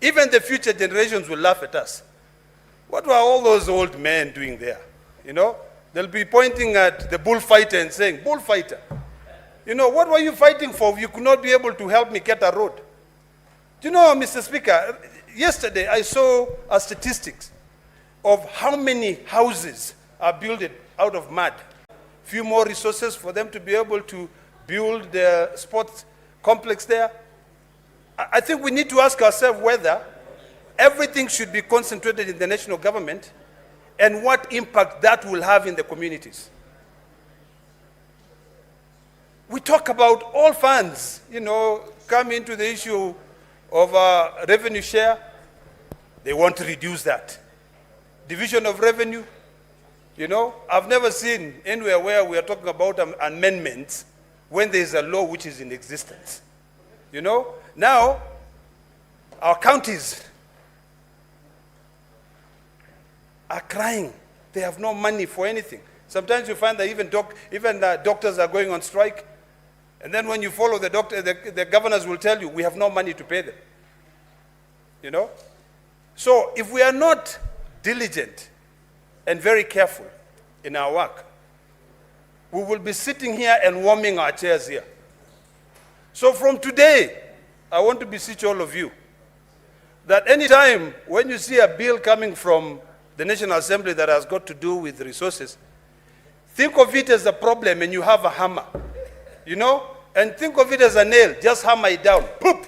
Even the future generations will laugh at us. What were all those old men doing there? You know, they'll be pointing at the bullfighter and saying, bullfighter, you know, what were you fighting for if you could not be able to help me get a road? Do you know, Mr. Speaker, yesterday I saw statistics of how many houses are built out of mud. Few more resources for them to be able to build the sports complex there. I think we need to ask ourselves whether everything should be concentrated in the national government and what impact that will have in the communities. We talk about all funds, you know, come into the issue of revenue share. They want to reduce that. Division of revenue, you know, I've never seen anywhere where we are talking about amendments when there is a law which is in existence. You know, now our counties are crying. They have no money for anything. Sometimes you find that even doctors are going on strike. And then when you follow the doctor, the governors will tell you, we have no money to pay them. You know? So if we are not diligent and very careful in our work, we will be sitting here and warming our chairs here. So from today, I want to beseech all of you that any time when you see a bill coming from the National Assembly that has got to do with resources, think of it as a problem and you have a hammer, you know, and think of it as a nail, just hammer it down, poop,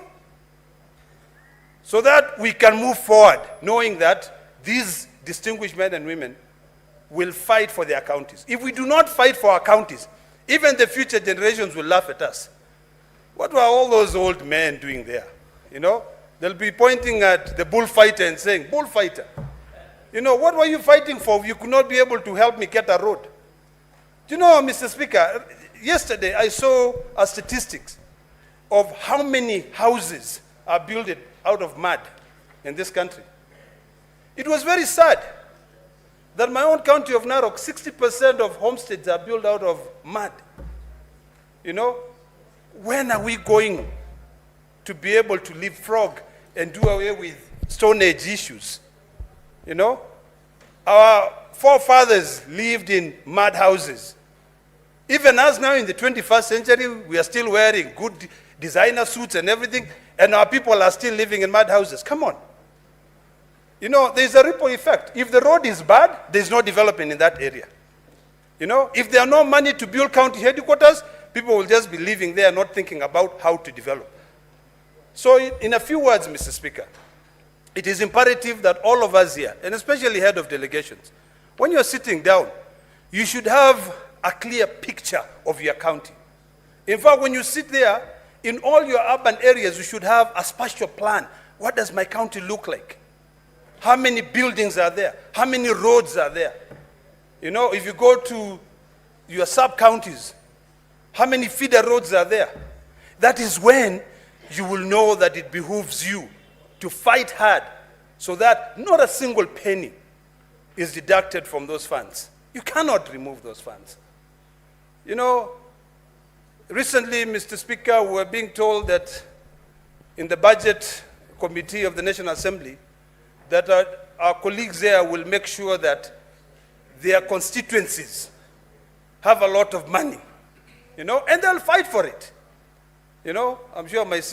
so that we can move forward, knowing that these distinguished men and women will fight for their counties. If we do not fight for our counties, even the future generations will laugh at us. What were all those old men doing there? You know, they'll be pointing at the bullfighter and saying, bullfighter, you know, what were you fighting for if you could not be able to help me get a road? Do you know, Mr. Speaker, yesterday I saw statistics of how many houses are built out of mud in this country. It was very sad that my own county of Narok, 60% of homesteads are built out of mud. You know, when are we going to be able to leapfrog and do away with Stone Age issues? You know, our forefathers lived in mud houses. Even us now in the 21st century, we are still wearing good designer suits and everything, and our people are still living in mud houses. Come on. You know, there's a ripple effect. If the road is bad, there's no development in that area. You know, if there are no money to build county headquarters, people will just be living there not thinking about how to develop. So in a few words, Mr. Speaker, it is imperative that all of us here, and especially head of delegations, when you're sitting down, you should have a clear picture of your county. In fact, when you sit there, in all your urban areas, you should have a spatial plan. What does my county look like? How many buildings are there? How many roads are there? You know, if you go to your sub-counties, how many feeder roads are there? That is when you will know that it behooves you to fight hard so that not a single penny is deducted from those funds. You cannot remove those funds. You know, recently, Mr. Speaker, we were being told that in the budget committee of the National Assembly, that our colleagues there will make sure that their constituencies have a lot of money, you know, and they'll fight for it. You know, I'm sure my sister